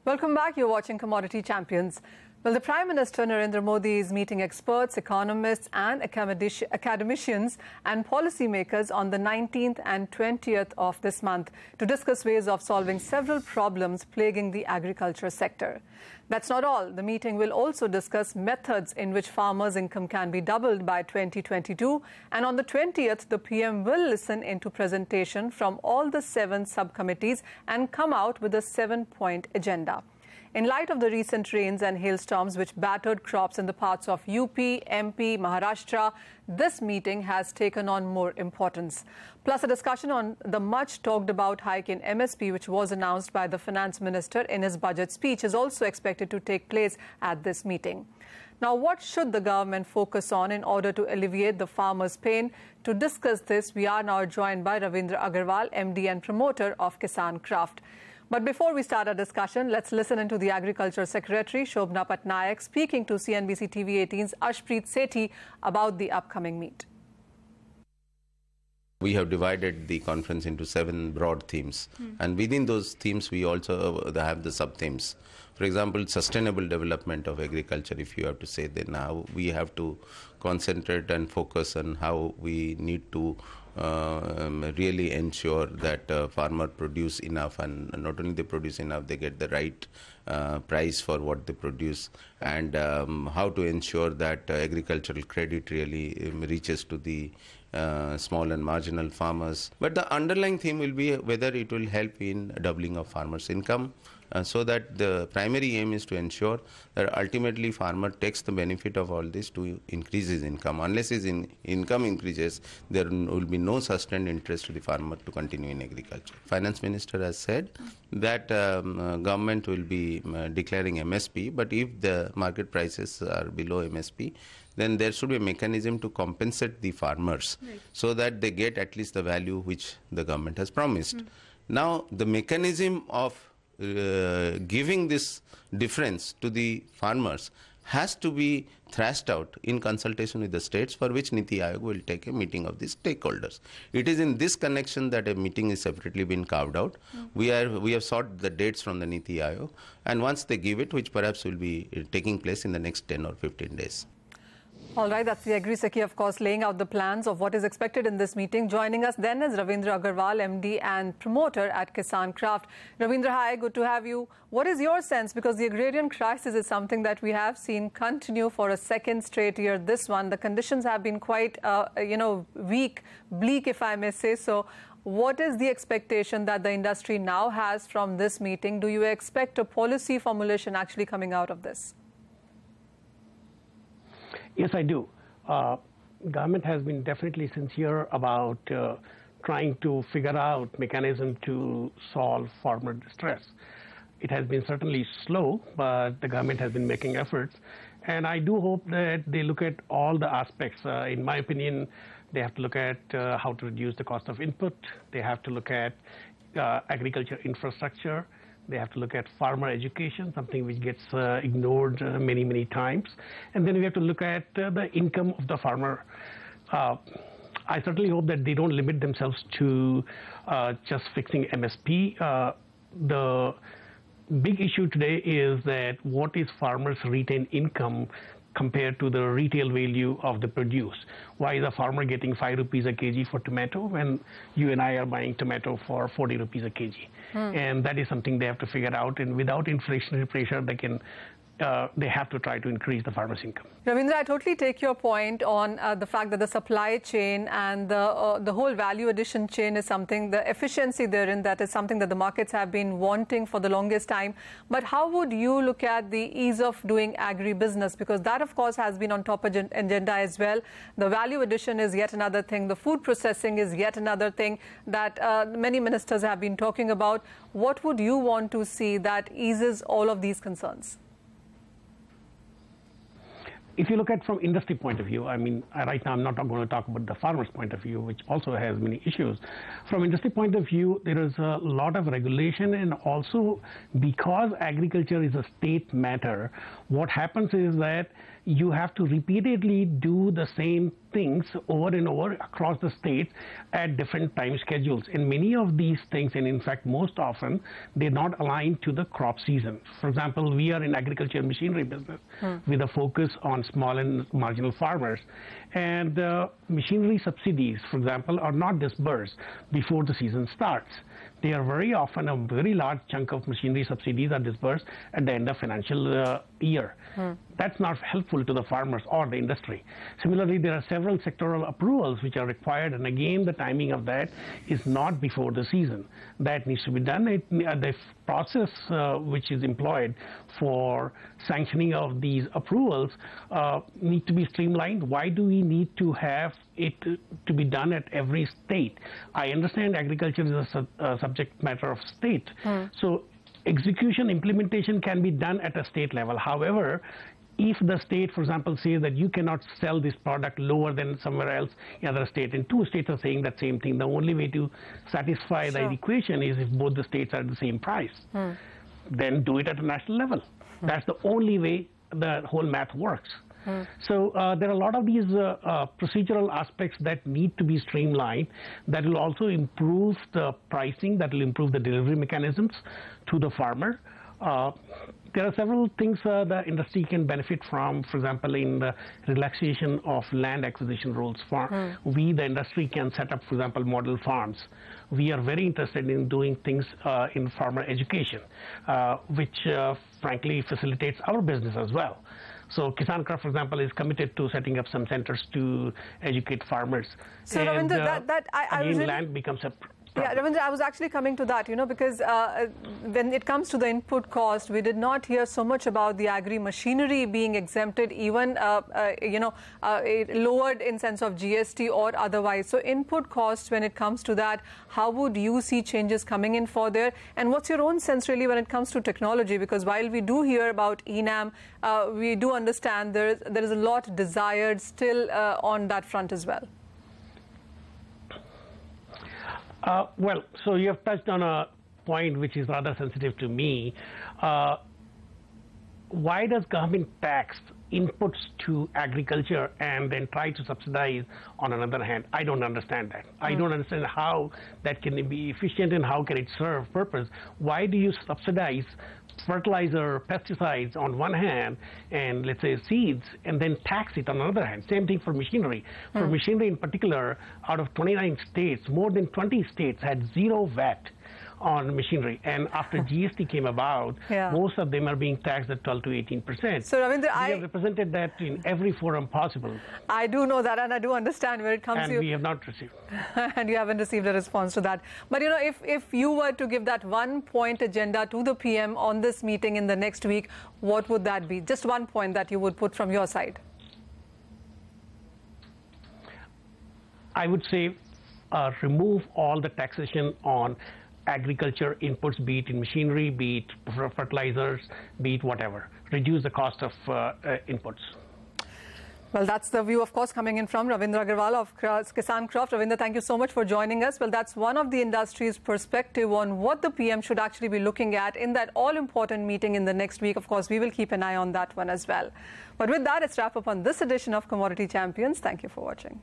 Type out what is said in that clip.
Welcome back. You're watching Commodity Champions. Well, the Prime Minister Narendra Modi is meeting experts, economists and academicians and policymakers on the 19th and 20th of this month to discuss ways of solving several problems plaguing the agriculture sector. That's not all. The meeting will also discuss methods in which farmers' income can be doubled by 2022. And on the 20th, the PM will listen into presentation from all the 7 subcommittees and come out with a 7-point agenda. In light of the recent rains and hailstorms which battered crops in the parts of UP, MP, Maharashtra, this meeting has taken on more importance. Plus, a discussion on the much talked about hike in MSP, which was announced by the finance minister in his budget speech, is also expected to take place at this meeting. Now, what should the government focus on in order to alleviate the farmers' pain? To discuss this, we are now joined by Ravindra Agarwal, MD and promoter of Kisan Craft. But before we start our discussion, let's listen into the Agriculture Secretary, Shobhna Patnaik, speaking to CNBC TV 18's Ashpreet Sethi about the upcoming meet. We have divided the conference into 7 broad themes. And within those themes, we also have the sub-themes. For example, sustainable development of agriculture, if you have to say, then now we have to concentrate and focus on how we need to really ensure that farmers produce enough, and not only they produce enough, they get the right price for what they produce, and how to ensure that agricultural credit really reaches to the small and marginal farmers. But the underlying theme will be whether it will help in doubling of farmers' income, so that the primary aim is to ensure that ultimately farmer takes the benefit of all this to increase his income. Unless his income increases, there will be no sustained interest to the farmer to continue in agriculture. Finance Minister has said that government will be declaring MSP, but if the market prices are below MSP, then there should be a mechanism to compensate the farmers, so that they get at least the value which the government has promised. Now, the mechanism of giving this difference to the farmers has to be thrashed out in consultation with the states, for which Niti Aayog will take a meeting of the stakeholders. It is in this connection that a meeting is separately been carved out. We have sought the dates from the Niti Aayog, and once they give it, which perhaps will be taking place in the next 10 or 15 days. All right, that's the Agri Secretary, of course, laying out the plans of what is expected in this meeting. Joining us then is Ravindra Agarwal, MD and promoter at Kisan Craft. Ravindra, hi, good to have you. What is your sense? Because the agrarian crisis is something that we have seen continue for a second straight year. This one, the conditions have been quite, weak, bleak, if I may say so. What is the expectation that the industry now has from this meeting? Do you expect a policy formulation actually coming out of this? Yes, I do. Government has been definitely sincere about trying to figure out mechanism to solve farmer distress. It has been certainly slow, but the government has been making efforts. And I do hope that they look at all the aspects. In my opinion, they have to look at how to reduce the cost of input. They have to look at agriculture infrastructure. They have to look at farmer education, something which gets ignored many, many times. And then we have to look at the income of the farmer. I certainly hope that they don't limit themselves to just fixing MSP. The big issue today is that what is farmers' retained income compared to the retail value of the produce? Why is a farmer getting 5 rupees a kg for tomato when you and I are buying tomato for 40 rupees a kg? And that is something they have to figure out. And without inflationary pressure, they have to try to increase the farmer's income. Ravindra, I totally take your point on the fact that the supply chain and the whole value addition chain is something, the efficiency therein, that is something that the markets have been wanting for the longest time. But how would you look at the ease of doing agri-business? Because that, of course, has been on top of agenda as well. The value addition is yet another thing. The food processing is yet another thing that many ministers have been talking about. What would you want to see that eases all of these concerns? If you look at from industry point of view, I mean, right now I'm not going to talk about the farmer's point of view, which also has many issues. From industry point of view, there is a lot of regulation, and also because agriculture is a state matter, what happens is that you have to repeatedly do the same things over and over across the states at different time schedules. And many of these things, and in fact most often, they're not aligned to the crop season. For example, we are in agriculture machinery business with a focus on small and marginal farmers. And machinery subsidies, for example, are not disbursed before the season starts. They are very often, a very large chunk of machinery subsidies are disbursed at the end of financial year. That's not helpful to the farmers or the industry. Similarly, there are several sectoral approvals which are required, and again, the timing of that is not before the season. That needs to be done. The process which is employed for sanctioning of these approvals need to be streamlined. Why do we need to have it to be done at every state? I understand agriculture is a subject matter of state. So execution, implementation can be done at a state level. However, if the state, for example, says that you cannot sell this product lower than somewhere else in other state, and two states are saying that same thing, the only way to satisfy that equation is if both the states are at the same price. Then do it at a national level. That's the only way the whole math works. So there are a lot of these procedural aspects that need to be streamlined that will also improve the pricing, that will improve the delivery mechanisms to the farmer. There are several things the industry can benefit from, for example, in the relaxation of land acquisition rules. We, the industry, can set up, for example, model farms. We are very interested in doing things in farmer education, which frankly facilitates our business as well. So Kisan Craft, for example, is committed to setting up some centers to educate farmers. So and Ravindra, land becomes a problem. Yeah, Ravindra, I was actually coming to that, because when it comes to the input cost, we did not hear so much about the agri machinery being exempted, even, lowered in sense of GST or otherwise. So input costs, when it comes to that, how would you see changes coming in for there? And what's your own sense really when it comes to technology? Because while we do hear about ENAM, we do understand there is a lot desired still on that front as well. Well, so you have touched on a point which is rather sensitive to me. Why does government tax inputs to agriculture and then try to subsidize on another hand? I don't understand that. I don't understand how that can be efficient and how can it serve purpose. Why do you subsidize fertilizer, pesticides on one hand, and let's say seeds, and then tax it on the other hand? Same thing for machinery. For machinery in particular, out of 29 states, more than 20 states had zero VAT on machinery, and after GST came about, most of them are being taxed at 12 to 18%. So Ravindra, we have represented that in every forum possible. I do know that, and I do understand where it comes to. And we have not received. And you haven't received a response to that. But if you were to give that one-point agenda to the PM on this meeting in the next week, what would that be? Just one point that you would put from your side. I would say remove all the taxation on agriculture inputs, be it in machinery, be it fertilizers, be it whatever. Reduce the cost of inputs. Well, that's the view, of course, coming in from Ravindra Agarwal of Kisan Craft. Ravindra, thank you so much for joining us. Well, that's one of the industry's perspective on what the PM should actually be looking at in that all-important meeting in the next week. Of course, we will keep an eye on that one as well. But with that, let's wrap up on this edition of Commodity Champions. Thank you for watching.